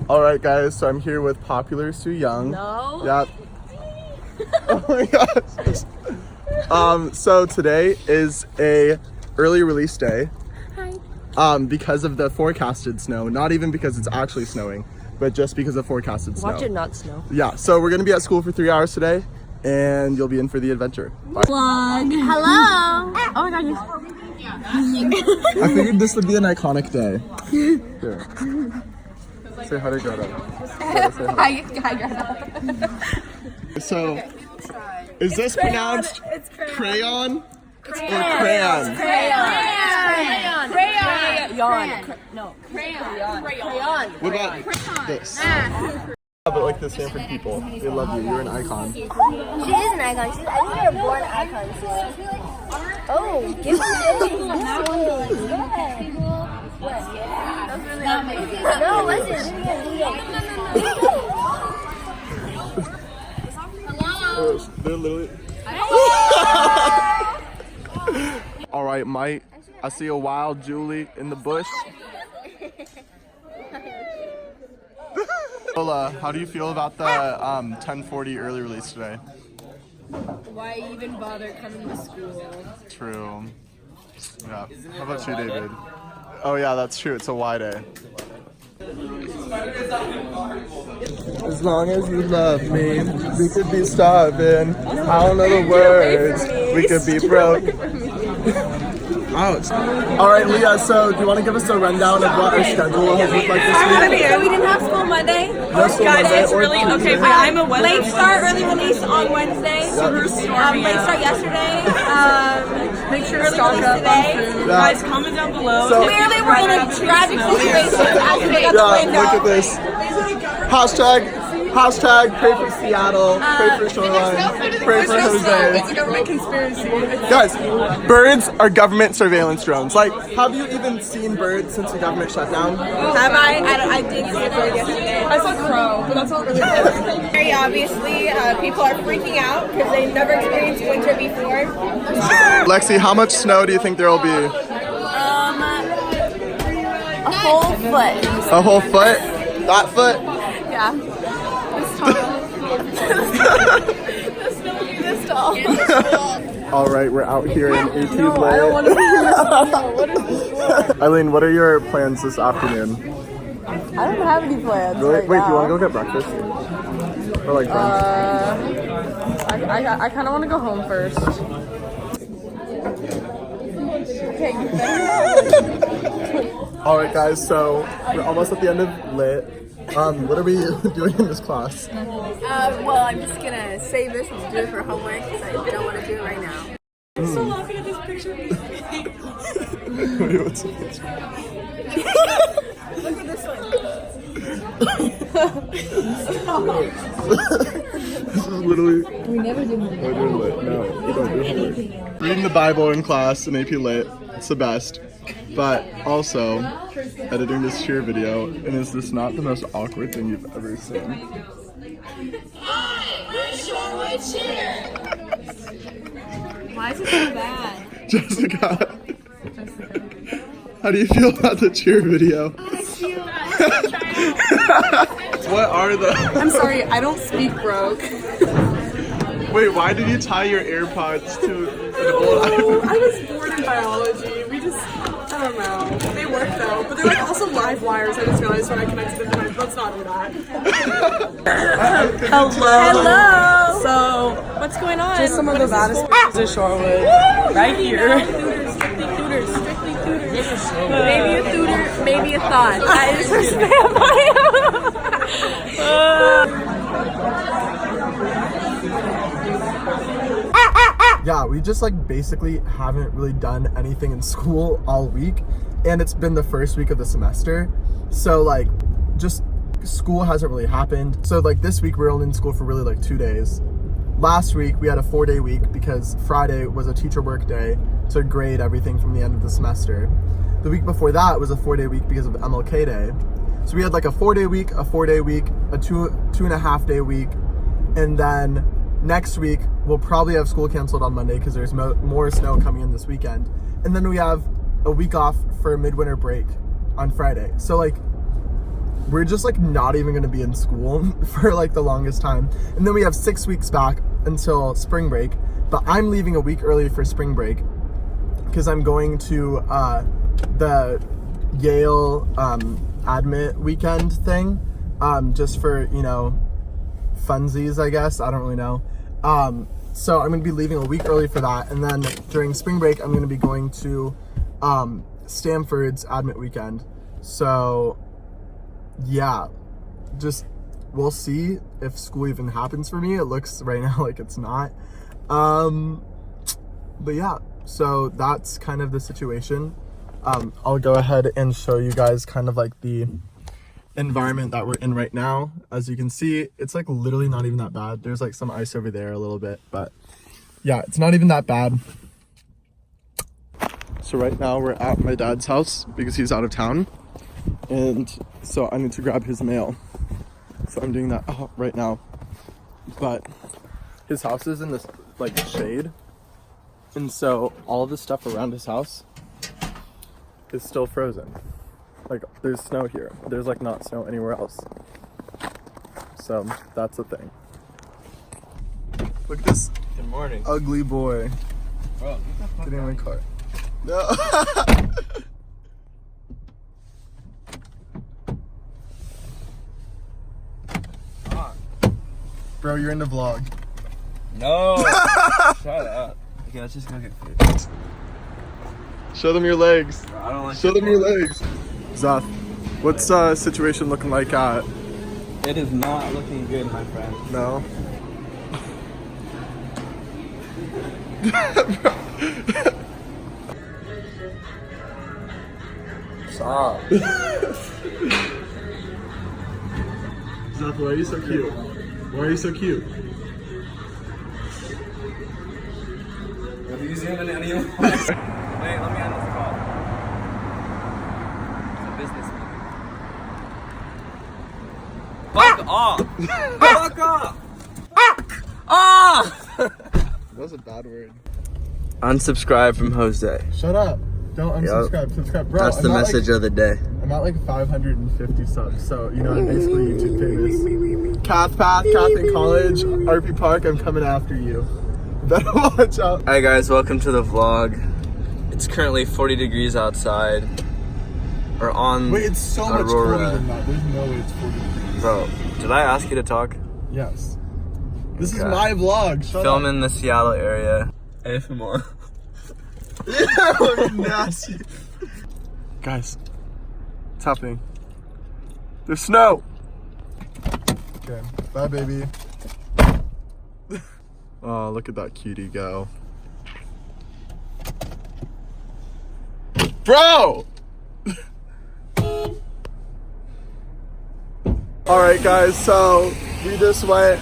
All right, guys. So I'm here with Popular Sue Young. No. Yep. Oh my gosh. So today is a early release day. Hi. Because of the forecasted snow. Not even because it's actually snowing, but just because of forecasted snow. Watch it not snow. Yeah. So we're gonna be at school for 3 hours today, and you'll be in for the adventure. Bye. Vlog. Hello. Oh my god. I figured this would be an iconic day. Here. Say hi to Greta. Hi, Greta. So, is this pronounced crayon? Crayon. Or crayon? Crayon. No. Crayon. What about this? But like the Stanford people, they love you. You're an icon. She is an icon. I think you're a born icon. Oh, give me this. No, listen. They're literally. All right, Mike. I see a wild Julie in the bush. Lola, how do you feel about the 10:40 early release today? Why even bother coming to school? True. Yeah. How about you, David? Oh yeah, that's true. It's a Y day. As long as you love me, we could be starving. I don't know the words. We could be broke. Ouch. All right, Leah, so do you want to give us a rundown of what our schedule has looked like this week? So we didn't have school Monday. No school Monday or Tuesday. I'm a late start, early release on Wednesday. Late start yesterday. Make sure to stock up on food. Guys, comment down below. So, clearly, we're in a tragic situation as we got the window. Look at this. Hashtag pray for Seattle, pray for Shoreline, pray for Jose. It's a government conspiracy. Guys, birds are government surveillance drones. Like, have you even seen birds since the government shut down? Have I did see a bird yesterday. I saw a crow, but that's not really good. Very obviously, people are freaking out because they've never experienced winter before. Lexi, how much snow do you think there will be? A whole foot. A whole foot? That foot? Yeah. This tall. All right, we're out here in AT No, I don't want to be here. What is this? Eileen, what are your plans this afternoon? I don't have any plans. Really? Right Wait, now. do you want to go get breakfast? Or like brunch? I kind of want to go home first. Okay. All right, guys. So we're almost at the end of lit. What are we doing in this class? Well, I'm just gonna save this and do it for homework because I don't want to do it right now. I'm so laughing at this picture. Wait, what's the picture? Look at this one. This is literally. We never do more. We're doing lit. No, we don't do homework. Reading the Bible in class in AP Lit. It's the best. But also, editing this cheer video, and is this not the most awkward thing you've ever seen? Why is it so bad? Jessica, how do you feel about the cheer video? What are the... I'm sorry, I don't speak broke. Wait, why did you tie your AirPods to an old iPhone? I was bored in biology. I don't know. They work though, but they're like also live wires. I just realized when I connected them to my, let's not do that. Hello. So, what's going on? Just some of the baddest of Shorewood. Right here. Strictly tutors. Maybe a tutor, maybe a thought. That is her spam Yeah, we just like basically haven't really done anything in school all week, and it's been the first week of the semester, so like just school hasn't really happened. So like this week we're only in school for really like 2 days. Last week we had a 4-day week because Friday was a teacher work day to grade everything from the end of the semester. The week before that was a 4-day week because of MLK Day. So we had like a 4-day week, a 4-day week, a 2.5-day week, and then next week we'll probably have school canceled on Monday because there's more snow coming in this weekend. And then we have a week off for a midwinter break on Friday. So like we're just like not even gonna be in school for like the longest time. And then we have 6 weeks back until spring break, but I'm leaving a week early for spring break because I'm going to the Yale admit weekend thing, just for, you know, funsies, I guess. I don't really know. So I'm gonna be leaving a week early for that, and then during spring break I'm gonna be going to Stanford's admit weekend. So yeah, just we'll see if school even happens for me. It looks right now like it's not. But yeah, so that's kind of the situation. I'll go ahead and show you guys kind of like the environment that we're in right now. As you can see, it's like literally not even that bad. There's like some ice over there a little bit, but yeah, it's not even that bad. So right now we're at my dad's house because he's out of town, and so I need to grab his mail. So I'm doing that right now. But his house is in this like shade, and so all of the stuff around his house is still frozen. Like there's snow here. There's like not snow anywhere else. So that's the thing. Look at this Good morning. ugly boy. Bro, Get in my car. No. Bro, you're in the vlog. No. Shut up. Okay, let's just go get food. Show them your legs. Bro, I don't like Show them your legs. Zaf, what's situation looking like at? It is not looking good, my friend. No. Stop. Zaf, why are you so cute? Why are you so cute? Have you zoom in anyone? Wait, let me end this call. It's a business meeting. Fuck off! Fuck off! Ah! That was a bad word. Unsubscribe from Jose. Shut up. Don't unsubscribe. Subscribe. Bro, That's the message of the day. I'm at like 550 subs, so you know I'm basically YouTube famous. Cath Path, Cath in college, RP Park, I'm coming after you. Better watch out. Hi guys, welcome to the vlog. It's currently 40 degrees outside. We're on Wait, it's so much colder Aurora. than that. There's no way it's 40 degrees. Bro, did I ask you to talk? Yes. This is Okay. my vlog. Shut Film up. in the Seattle area. AFMR. Yeah, nasty. Guys, what's happening? There's snow. Okay, bye, baby. Oh, look at that cutie go. Bro! Alright guys, so we just went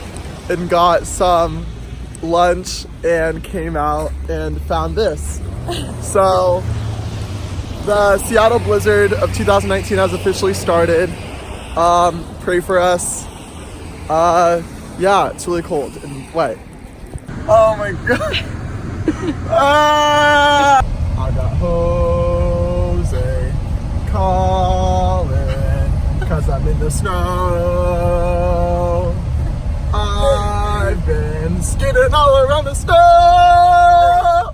and got some lunch and came out and found this. So the Seattle blizzard of 2019 has officially started. Pray for us. Yeah, it's really cold and wet. Oh my god. I got Jose calling, 'cause I'm in the snow. I've been skidding all around the snow.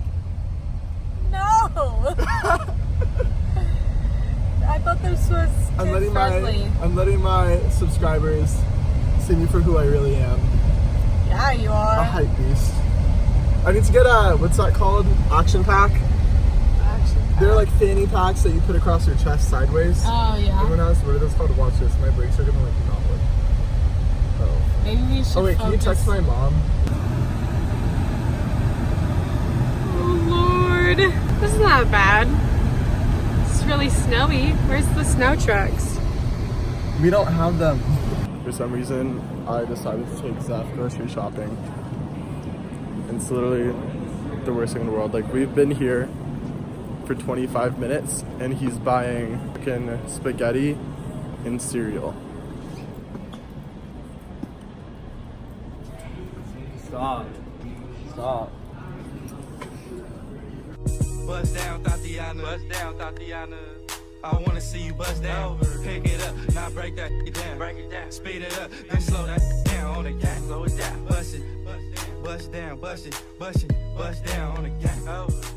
No! I thought this was I'm friendly. letting my subscribers see me for who I really am. Yeah, you are. A hype beast. I need to get a, what's that called? Action pack? They're like fanny packs that you put across your chest sideways. Oh, yeah. Everyone else, what are those called? Watch this. My brakes are gonna like not work. Oh. Maybe we should Oh wait, can you text my mom? Oh Lord, this is not bad. It's really snowy. Where's the snow trucks? We don't have them. For some reason, I decided to take Zeph grocery shopping. And it's literally the worst thing in the world. Like, we've been here for 25 minutes and he's buying fucking spaghetti and cereal. Stop. Stop. Bust down, Tatiana. Bust down, Tatiana. I wanna see you bust down. Pick it up, now break that down. Break it down. Speed it up, then slow that down on the gang. Slow it down. Bust it, bust down, bust it, bust down on the gang.